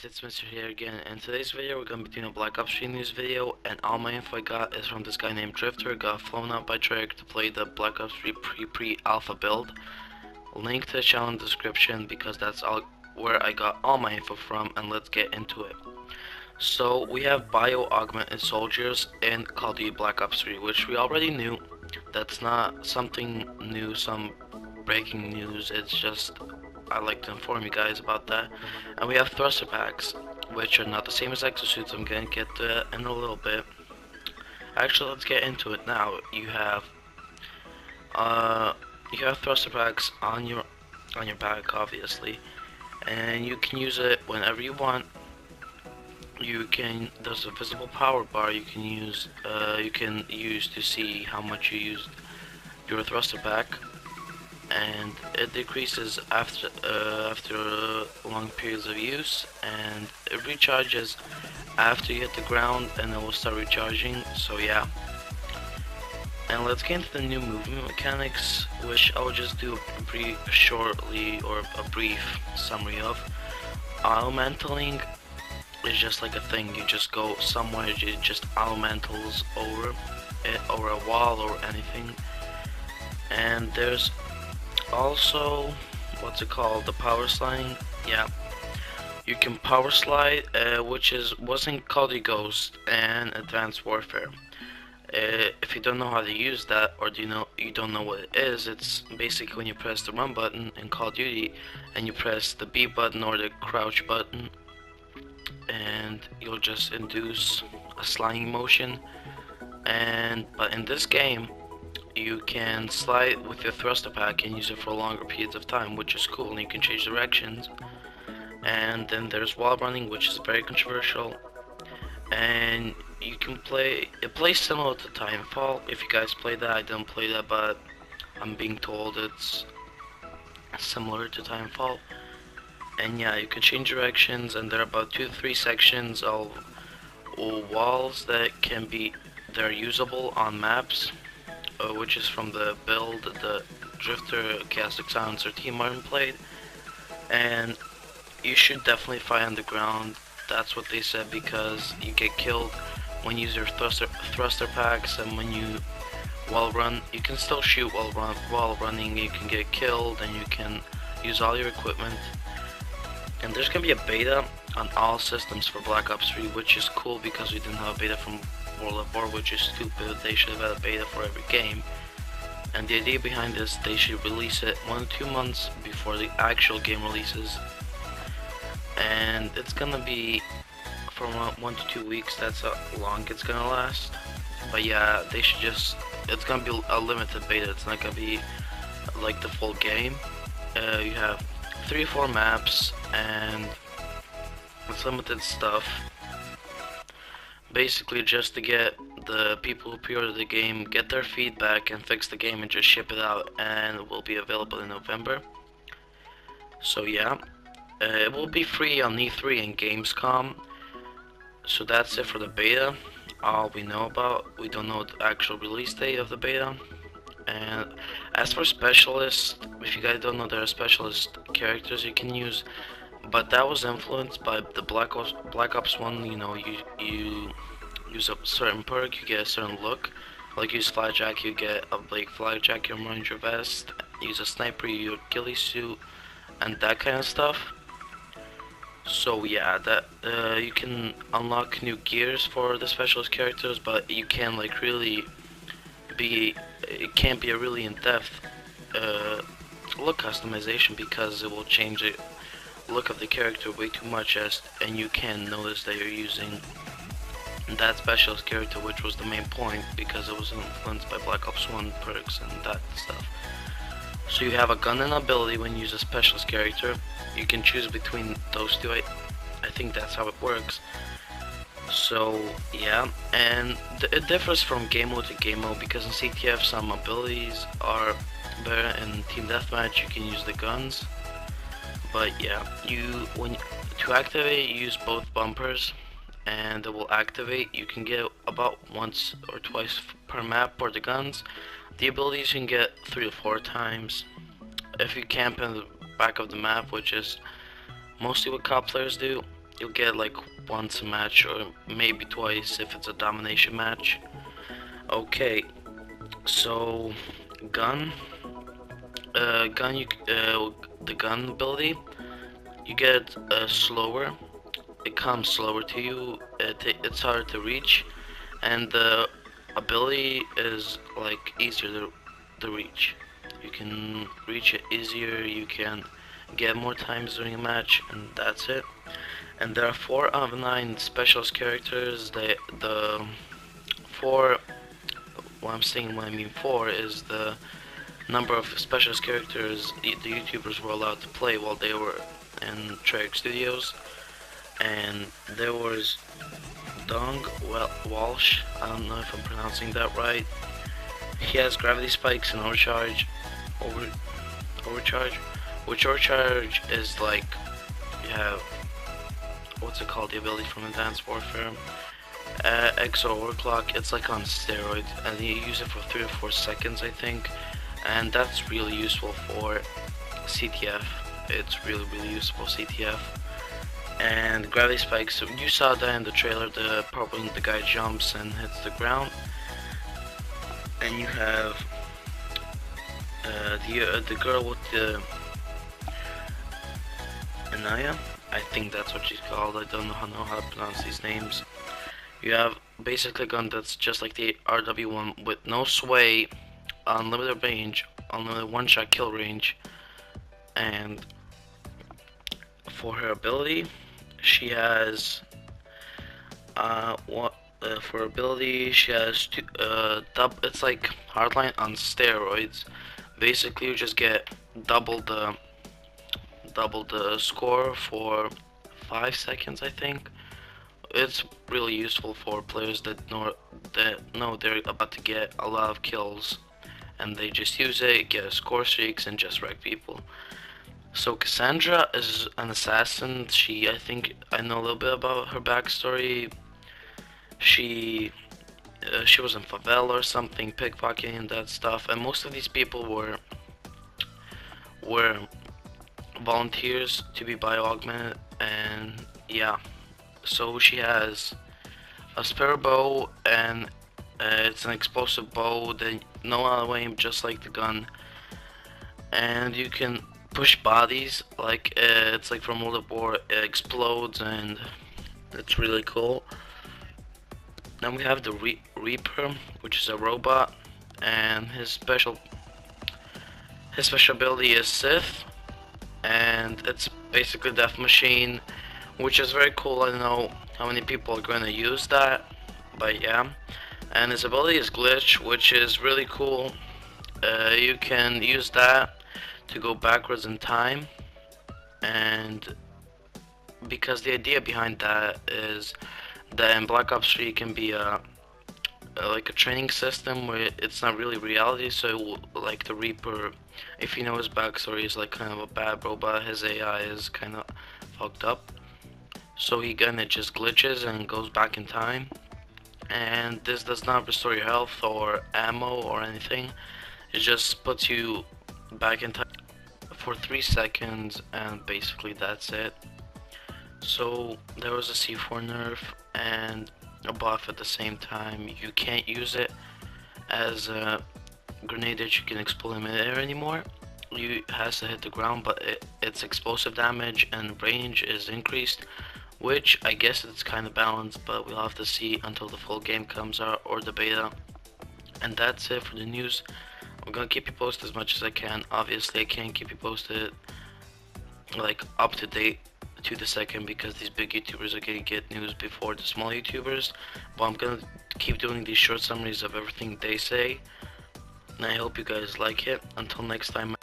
guys, it's Mr. here again. In today's video we're going to be doing a Black Ops 3 news video, and all my info I got is from this guy named Drifter. Got flown out by Trick to play the Black Ops 3 pre-alpha build. Link to the channel in the description because that's all where I got all my info from, and let's get into it. So we have bio-augmented soldiers in CoD Black Ops 3, which we already knew. That's not something new, some breaking news, it's just I like to inform you guys about that. And we have thruster packs, which are not the same as exosuits. I'm gonna get to that in a little bit. Actually, let's get into it now. You have thruster packs on your back, obviously, and you can use it whenever you want. There's a visible power bar you can use to see how much you used your thruster pack, and it decreases after long periods of use, and it recharges after you hit the ground, and it will start recharging. So yeah, and let's get into the new movement mechanics, which I will just do a brief summary of. Elementaling is just like a thing. You just go somewhere, you just elementals over it, over a wall or anything. And there's also, what's it called, the power sliding. Yeah, you can power slide, which wasn't called the Ghost and Advanced Warfare. If you don't know how to use that, or you don't know what it is, it's basically when you press the run button in Call of Duty and you press the B button or the crouch button, and you'll just induce a sliding motion. But in this game you can slide with your thruster pack and use it for longer periods of time, which is cool, and you can change directions. And then there's wall running, which is very controversial, and it plays similar to Timefall. If you guys play that, I didn't play that, but I'm being told it's similar to Timefall. And yeah, you can change directions, and there are about 2 to 3 sections of walls that they're usable on maps, which is from the build the Drifter, Chaotic Silencer, Team Martin played. And you should definitely fight on the ground. That's what they said, because you get killed when you use your thruster packs, and when you wall run, you can still shoot while running. You can get killed, and you can use all your equipment. And there's gonna be a beta on all systems for Black Ops 3, which is cool because we didn't have a beta from World at War, which is stupid. They should have had a beta for every game. And the idea behind this, they should release it 1 to 2 months before the actual game releases. And it's gonna be from 1 to 2 weeks. That's how long it's gonna last. But yeah, it's gonna be a limited beta. It's not gonna be like the full game. You have 3 or 4 maps, and it's limited stuff. Basically just to get the people who pre-order the game, get their feedback and fix the game and just ship it out, and it will be available in November. So yeah, it will be free on E3 and Gamescom. So that's it for the beta. All we know about, we don't know the actual release date of the beta. And as for specialists, if you guys don't know, there are specialist characters you can use, but that was influenced by the Black Ops 1. You know, you use a certain perk, you get a certain look. Like use Flagjack, you get a Blake Flagjack, your Ranger vest. Use a sniper, your ghillie suit, and that kind of stuff. So yeah, that you can unlock new gears for the specialist characters, but you can like really it can't be a really in-depth look customization, because it will change the look of the character way too much, and you can notice that you're using that specialist character, which was the main point, because it was influenced by Black Ops 1 perks and that stuff. So you have a gun and ability when you use a specialist character. You can choose between those two. I think that's how it works. So yeah, and it differs from game mode to game mode, because in CTF some abilities are better. In Team Deathmatch you can use the guns. But yeah, to activate, you use both bumpers, and it will activate. You can get about once or twice per map for the guns. The abilities you can get 3 to 4 times. If you camp in the back of the map, which is mostly what COD players do, you'll get like once a match or maybe twice if it's a domination match. Okay, so gun, gun you the gun ability, you get slower. It comes slower to you. It's harder to reach, and the ability is like easier to reach. You can reach it easier. You can get more times during a match, and that's it. And there are 4 out of 9 specialist characters. The four. What I'm saying when I mean 4 is the number of specialist characters the YouTubers were allowed to play while they were in Treyarch Studios. And there was Dong Walsh. I don't know if I'm pronouncing that right. He has gravity spikes and overcharge. Overcharge, which overcharge is like you have what's it called? The ability from Advanced Warfare. XO overclock. It's like on steroids, and you use it for 3 or 4 seconds, I think, and that's really useful for CTF. It's really useful for CTF. And gravity spikes. So you saw that in the trailer. The part when the guy jumps and hits the ground, and you have the girl with the Anaya. I think that's what she's called. I don't know how to pronounce these names. You have basically a gun that's just like the RW1 with no sway, unlimited range, unlimited one-shot kill range, and for her ability, she has for ability she has it's like hardline on steroids. Basically, you just get double the score for 5 seconds, I think. It's really useful for players that know they're about to get a lot of kills, and they just use it, get score streaks, and just wreck people. So Cassandra is an assassin. I think I know a little bit about her backstory. She was in favela or something, pickpocketing and that stuff, and most of these people were volunteers to be bio-augmented, and yeah. So she has a spare bow, and it's an explosive bow that no auto aim, just like the gun, and you can push bodies like it's like from World War. It explodes, and it's really cool. Then we have the Reaper, which is a robot, and his special ability is Sith, and it's basically Death Machine, which is very cool. I don't know how many people are going to use that, but yeah. And his ability is Glitch, which is really cool. You can use that to go backwards in time, and because the idea behind that is that in Black Ops 3 can be like a training system where it's not really reality. So like the Reaper, if you know his backstory, is like kind of a bad robot. His AI is kind of fucked up, so he kinda just glitches and goes back in time. And this does not restore your health or ammo or anything. It just puts you back in time for 3 seconds, and basically that's it. So there was a C4 nerf and a buff at the same time. You can't use it as a grenade that you can explode in midair anymore. It has to hit the ground, but its explosive damage and range is increased, which I guess it's kind of balanced, but we'll have to see until the full game comes out or the beta. And that's it for the news. I'm gonna keep you posted as much as I can. Obviously I can't keep you posted like up to date to the second, because these big YouTubers are gonna get news before the small YouTubers, but I'm gonna keep doing these short summaries of everything they say, and I hope you guys like it. Until next time.